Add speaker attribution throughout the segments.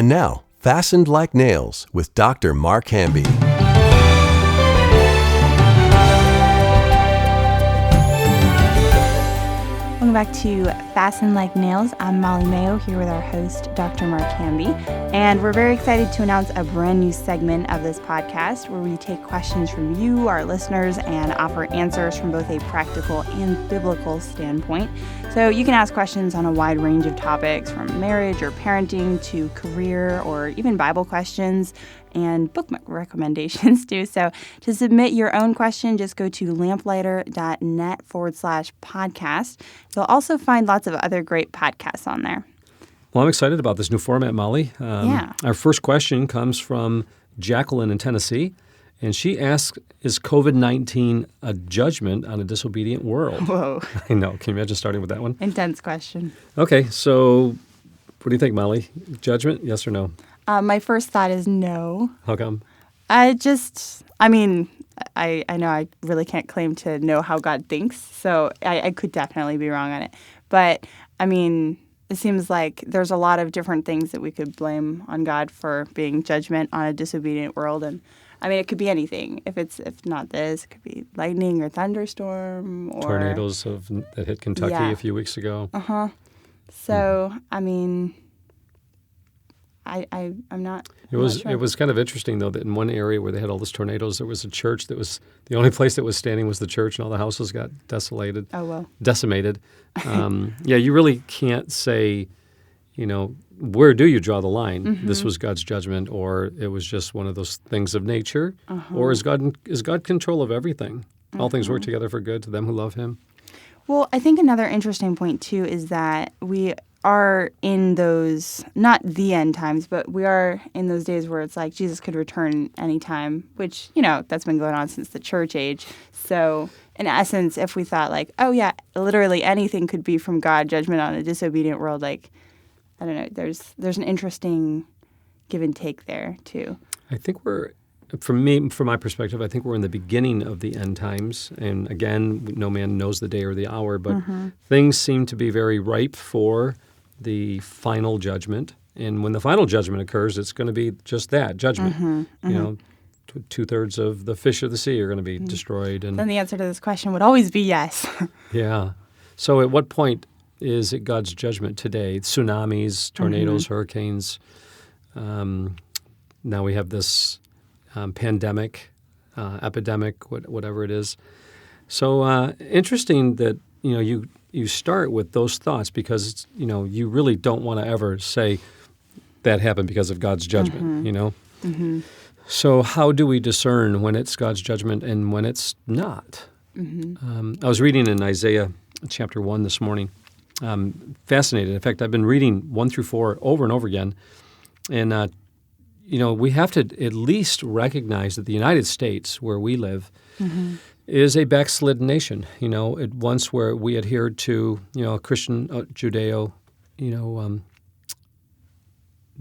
Speaker 1: And now, Fastened Like Nails with Dr. Mark Hamby.
Speaker 2: Welcome back to Fasten Like Nails. I'm Molly Mayo here with our host, Dr. Mark Hamby. And we're very excited to announce a brand new segment of this podcast where we take questions from you, our listeners, and offer answers from both a practical and biblical standpoint. So you can ask questions on a wide range of topics from marriage or parenting to career or even Bible questions and book recommendations too. So to submit your own question, just go to lamplighter.net/podcast. You'll also find lots of other great podcasts on there.
Speaker 3: Well, I'm excited about this new format, Molly.
Speaker 2: Yeah.
Speaker 3: Our first question comes from Jacqueline in Tennessee, and she asks, is COVID-19 a judgment on a disobedient world?
Speaker 2: Whoa.
Speaker 3: I know. Can you imagine starting with that one?
Speaker 2: Intense question.
Speaker 3: Okay, so what do you think, Molly? Judgment, yes or no?
Speaker 2: My first thought is no.
Speaker 3: How come?
Speaker 2: I know I really can't claim to know how God thinks, so I could definitely be wrong on it. But, I mean, it seems like there's a lot of different things that we could blame on God for being judgment on a disobedient world. And, I mean, it could be anything. If not this, it could be lightning or thunderstorm or
Speaker 3: tornadoes that hit Kentucky a few weeks ago.
Speaker 2: Uh-huh. So, I mean, I'm not sure.
Speaker 3: It was kind of interesting, though, that in one area where they had all those tornadoes, there was a church that was the only place that was standing was the church, and all the houses got decimated. Yeah, you really can't say, where do you draw the line?
Speaker 2: Mm-hmm.
Speaker 3: This was God's judgment, or it was just one of those things of nature, or is God control of everything? All things work together for good to them who love Him.
Speaker 2: Well, I think another interesting point too is that we are in those, not the end times, but we are in those days where it's like Jesus could return anytime, which, that's been going on since the church age. So in essence, if we thought like, oh yeah, literally anything could be from God, judgment on a disobedient world, like, I don't know, there's an interesting give and take there too.
Speaker 3: I think from my perspective, I think we're in the beginning of the end times. And again, no man knows the day or the hour, but things seem to be very ripe for the final judgment. And when the final judgment occurs, it's going to be just that, judgment. 2/3 of the fish of the sea are going to be destroyed. And
Speaker 2: then the answer to this question would always be yes.
Speaker 3: Yeah. So at what point is it God's judgment today? Tsunamis, tornadoes, hurricanes. Now we have this pandemic, epidemic, whatever it is. So interesting that, you start with those thoughts because, you really don't want to ever say that happened because of God's judgment, So how do we discern when it's God's judgment and when it's not? I was reading in Isaiah chapter 1 this morning. Fascinated. In fact, I've been reading 1 through 4 over and over again. And, we have to at least recognize that the United States, where we live, is a backslidden nation. It once where we adhered to, Christian, Judeo,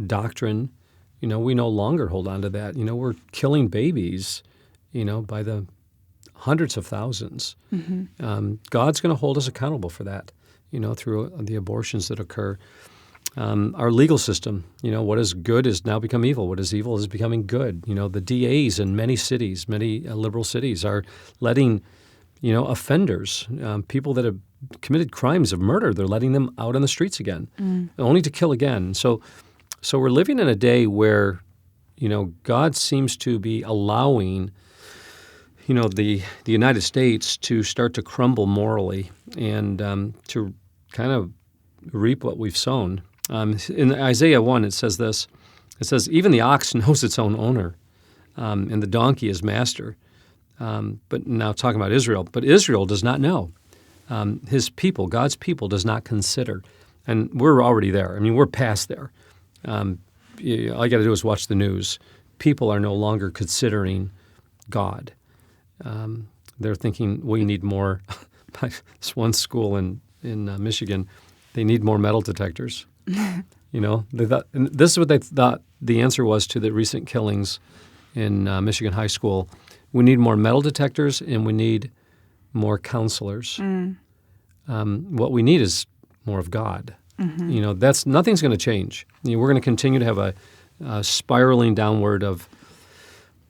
Speaker 3: doctrine. We no longer hold on to that. We're killing babies, by the hundreds of thousands. God's going to hold us accountable for that, through the abortions that occur. Our legal system, what is good has now become evil. What is evil is becoming good. The DAs in many cities, many liberal cities, are letting, offenders, people that have committed crimes of murder, they're letting them out on the streets again, only to kill again. So we're living in a day where, God seems to be allowing, the United States to start to crumble morally and to kind of reap what we've sown. In Isaiah 1, it says this. It says, even the ox knows its own owner, and the donkey is master. But now talking about Israel. But Israel does not know. His people, God's people, does not consider. And we're already there. I mean, we're past there. All you got to do is watch the news. People are no longer considering God. They're thinking, we need more. This one school in Michigan, they need more metal detectors. They thought, and this is what they thought the answer was to the recent killings in Michigan high school. We need more metal detectors and we need more counselors. What we need is more of God. Nothing's going to change. We're going to continue to have a spiraling downward of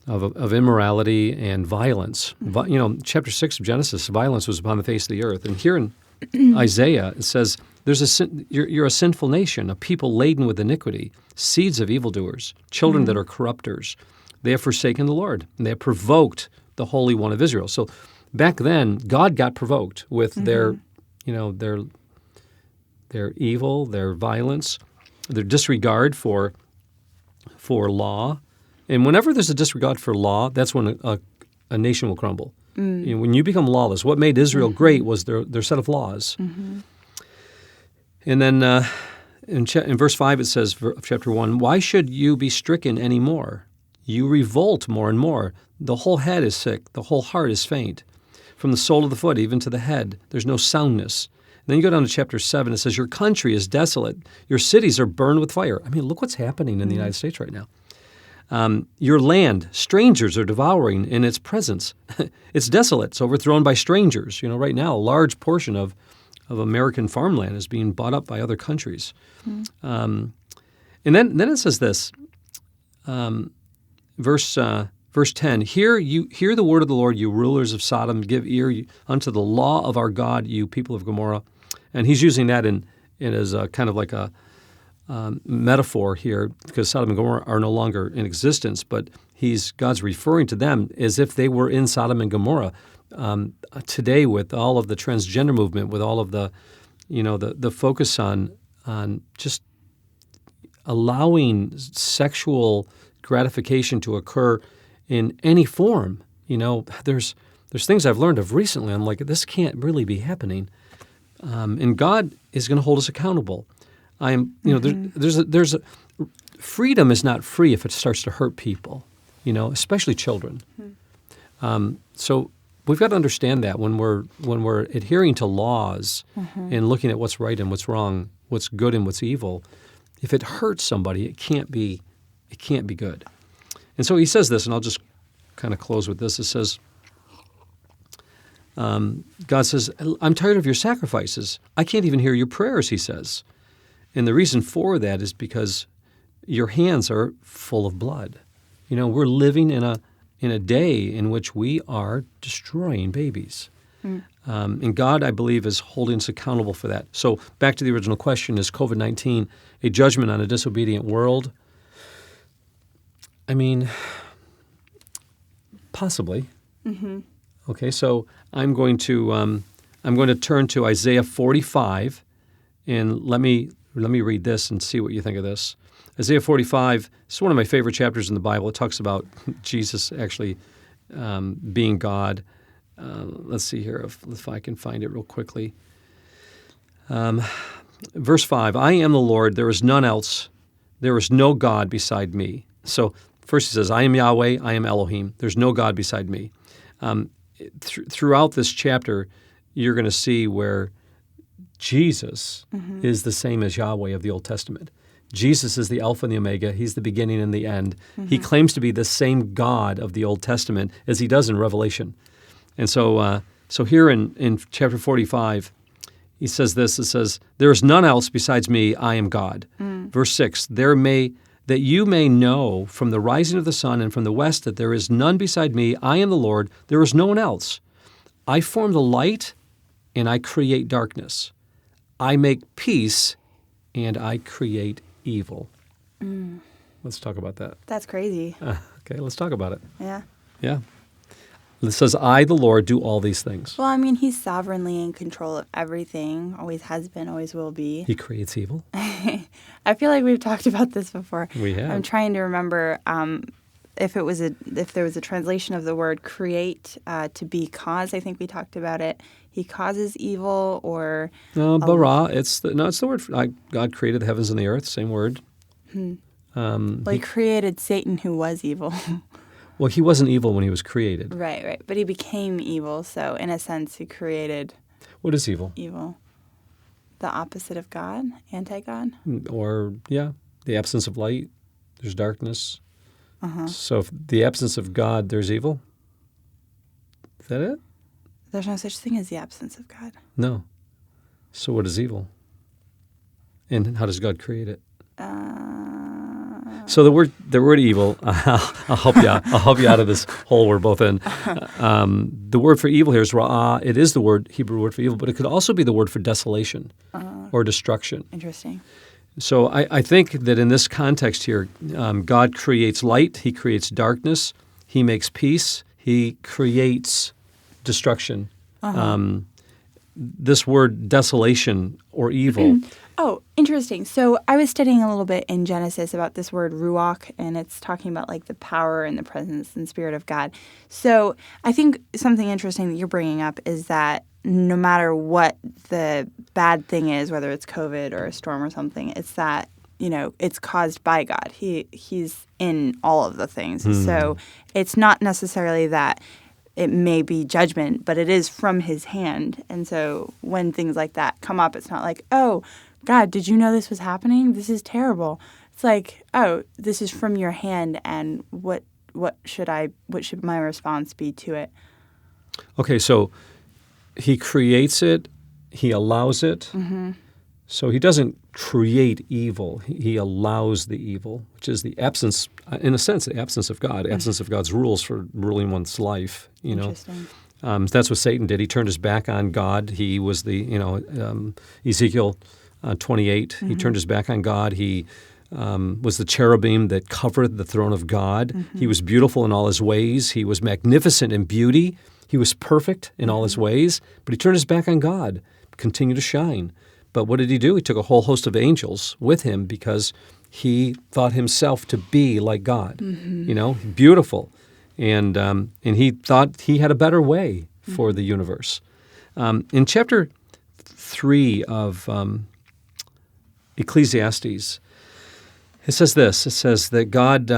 Speaker 3: immorality and violence. Chapter 6 of Genesis, violence was upon the face of the earth. And here in Isaiah, it says, you're a sinful nation, a people laden with iniquity, seeds of evildoers, children that are corrupters. They have forsaken the Lord, and they have provoked the Holy One of Israel. So back then, God got provoked with their evil, their violence, their disregard for law. And whenever there's a disregard for law, that's when a nation will crumble. When you become lawless, what made Israel great was their set of laws. And then in verse 5 it says, of chapter 1, why should you be stricken any more? You revolt more and more. The whole head is sick. The whole heart is faint. From the sole of the foot even to the head, there's no soundness. And then you go down to chapter 7. It says, your country is desolate. Your cities are burned with fire. I mean, look what's happening in the United States right now. Your land, strangers are devouring in its presence. It's desolate. It's overthrown by strangers. Right now, a large portion of American farmland is being bought up by other countries. And then it says this, verse 10, hear the word of the Lord, you rulers of Sodom, give ear unto the law of our God, you people of Gomorrah. And he's using that in as a kind of like a metaphor here, because Sodom and Gomorrah are no longer in existence, but God's referring to them as if they were in Sodom and Gomorrah. Today, with all of the transgender movement, with all of the focus on just allowing sexual gratification to occur in any form, there's things I've learned of recently. I'm like, this can't really be happening, and God is going to hold us accountable. There's freedom is not free if it starts to hurt people, especially children. So we've got to understand that when we're adhering to laws and looking at what's right and what's wrong, what's good and what's evil, if it hurts somebody, it can't be good. And so he says this, and I'll just kind of close with this. It says, God says, I'm tired of your sacrifices. I can't even hear your prayers, he says. And the reason for that is because your hands are full of blood. We're living in a day in which we are destroying babies. And God, I believe, is holding us accountable for that. So back to the original question, is COVID-19 a judgment on a disobedient world? I mean, possibly. Okay, so I'm going to turn to Isaiah 45, and let me read this and see what you think of this. Isaiah 45 is one of my favorite chapters in the Bible. It talks about Jesus actually being God. Let's see here if I can find it real quickly. Verse 5, I am the Lord, there is none else. There is no God beside me. So first he says, I am Yahweh, I am Elohim. There's no God beside me. Throughout this chapter, you're going to see where Jesus is the same as Yahweh of the Old Testament. Jesus is the Alpha and the Omega. He's the beginning and the end. He claims to be the same God of the Old Testament as he does in Revelation. And so here in chapter 45, he says this. It says, there is none else besides me. I am God. Verse 6, that you may know from the rising of the sun and from the west that there is none beside me. I am the Lord. There is no one else. I form the light and I create darkness. I make peace and I create evil. Let's talk about that.
Speaker 2: That's crazy.
Speaker 3: Okay, let's talk about it.
Speaker 2: Yeah.
Speaker 3: Yeah. It says, I, the Lord, do all these things.
Speaker 2: Well, I mean, he's sovereignly in control of everything, always has been, always will be.
Speaker 3: He creates evil.
Speaker 2: I feel like we've talked about this before.
Speaker 3: We have.
Speaker 2: I'm trying to remember if there was a translation of the word create to be cause. I think we talked about it. He causes evil, or
Speaker 3: bara. It's the word. God created the heavens and the earth. Same word.
Speaker 2: He created Satan, who was evil.
Speaker 3: Well, he wasn't evil when he was created.
Speaker 2: Right. But he became evil. So in a sense, he created.
Speaker 3: What is evil?
Speaker 2: Evil. The opposite of God, anti-God.
Speaker 3: Or the absence of light. There's darkness. So if the absence of God, there's evil. Is that it?
Speaker 2: There's no such thing as the absence of God.
Speaker 3: No. So what is evil? And how does God create it? So the word evil, I'll help you out. I'll help you out of this hole we're both in. The word for evil here is ra'ah. It is the Hebrew word for evil, but it could also be the word for desolation or destruction.
Speaker 2: Interesting.
Speaker 3: So I think that in this context here, God creates light. He creates darkness. He makes peace. He creates destruction. This word desolation or evil.
Speaker 2: Oh, interesting. So I was studying a little bit in Genesis about this word ruach, and it's talking about like the power and the presence and spirit of God. So I think something interesting that you're bringing up is that no matter what the bad thing is, whether it's COVID or a storm or something, it's that, it's caused by God. He's in all of the things. So it's not necessarily that it may be judgment, but it is from his hand. And so when things like that come up, it's not like, oh, God, did you know this was happening? This is terrible. It's like, oh, this is from your hand, and what should my response be to it?
Speaker 3: Okay, so he creates it, he allows it. So he doesn't create evil. He allows the evil, which is the absence, in a sense, the absence of God, absence of God's rules for ruling one's life.
Speaker 2: Interesting.
Speaker 3: That's what Satan did. He turned his back on God. He was Ezekiel 28. He turned his back on God. He was the cherubim that covered the throne of God. He was beautiful in all his ways. He was magnificent in beauty. He was perfect in all his ways. But he turned his back on God, continued to shine. But what did he do? He took a whole host of angels with him because he thought himself to be like God, beautiful. And he thought he had a better way for the universe. In chapter 3 of Ecclesiastes, it says this. It says that God,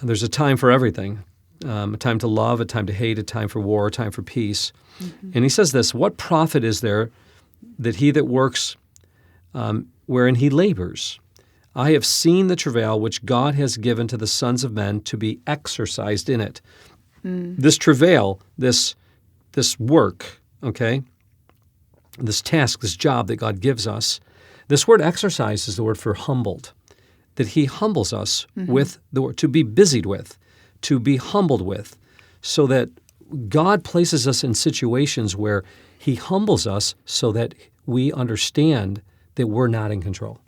Speaker 3: there's a time for everything, a time to love, a time to hate, a time for war, a time for peace. And he says this, what profit is there that he that works wherein he labors? I have seen the travail which God has given to the sons of men to be exercised in it. This travail, this work, okay, this task, this job that God gives us, this word exercise is the word for humbled, that he humbles us with the word, to be busied with, to be humbled with, so that God places us in situations where he humbles us so that we understand that we're not in control.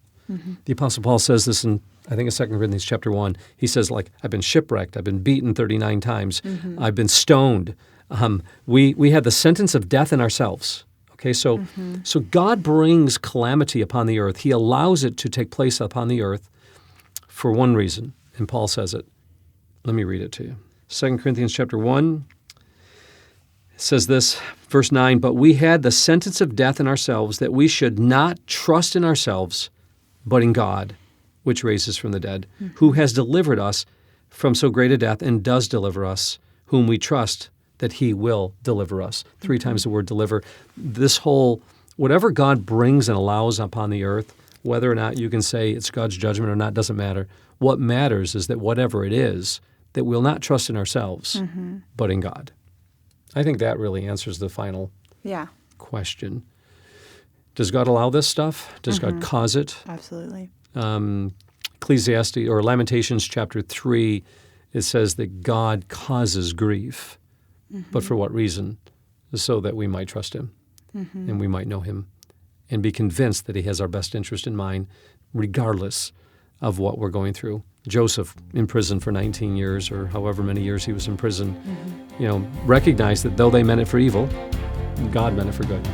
Speaker 3: The Apostle Paul says this in, I think, in 2 Corinthians chapter 1. He says, I've been shipwrecked. I've been beaten 39 times. I've been stoned. We had the sentence of death in ourselves. Okay, so God brings calamity upon the earth. He allows it to take place upon the earth for one reason, and Paul says it. Let me read it to you. 2 Corinthians chapter 1. It says this, verse 9, but we had the sentence of death in ourselves, that we should not trust in ourselves, but in God, which raises from the dead, who has delivered us from so great a death and does deliver us, whom we trust that he will deliver us. 3 times the word deliver. This whole, whatever God brings and allows upon the earth, whether or not you can say it's God's judgment or not, doesn't matter. What matters is that whatever it is, that we'll not trust in ourselves, but in God. I think that really answers the final question. Does God allow this stuff? Does God cause it?
Speaker 2: Absolutely.
Speaker 3: Ecclesiastes or Lamentations chapter 3, it says that God causes grief. But for what reason? So that we might trust him and we might know him and be convinced that he has our best interest in mind regardless of what we're going through. Joseph, in prison for 19 years or however many years he was in prison, recognized that though they meant it for evil, God meant it for good.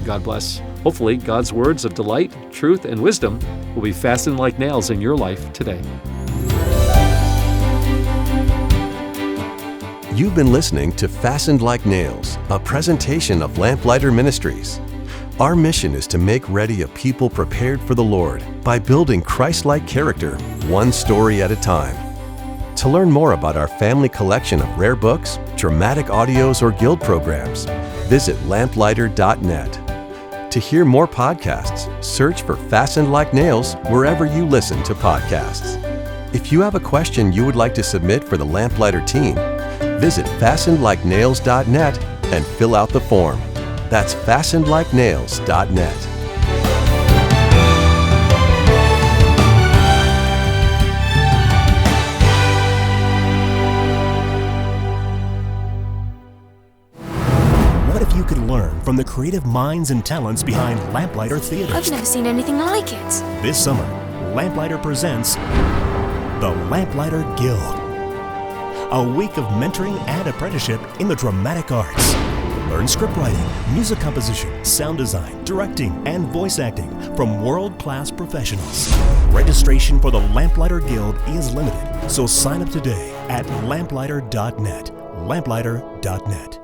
Speaker 3: God bless. Hopefully, God's words of delight, truth, and wisdom will be fastened like nails in your life today.
Speaker 1: You've been listening to Fastened Like Nails, a presentation of Lamplighter Ministries. Our mission is to make ready a people prepared for the Lord by building Christlike character, one story at a time. To learn more about our family collection of rare books, dramatic audios, or guild programs, visit lamplighter.net. To hear more podcasts, search for Fastened Like Nails wherever you listen to podcasts. If you have a question you would like to submit for the Lamplighter team, visit fastenedlikenails.net and fill out the form. That's fastenedlikenails.net.
Speaker 4: learn from the creative minds and talents behind Lamplighter Theater.
Speaker 5: I've never seen anything like it.
Speaker 4: This summer, Lamplighter presents the Lamplighter Guild. A week of mentoring and apprenticeship in the dramatic arts. Learn scriptwriting, music composition, sound design, directing, and voice acting from world-class professionals. Registration for the Lamplighter Guild is limited, so sign up today at lamplighter.net. Lamplighter.net.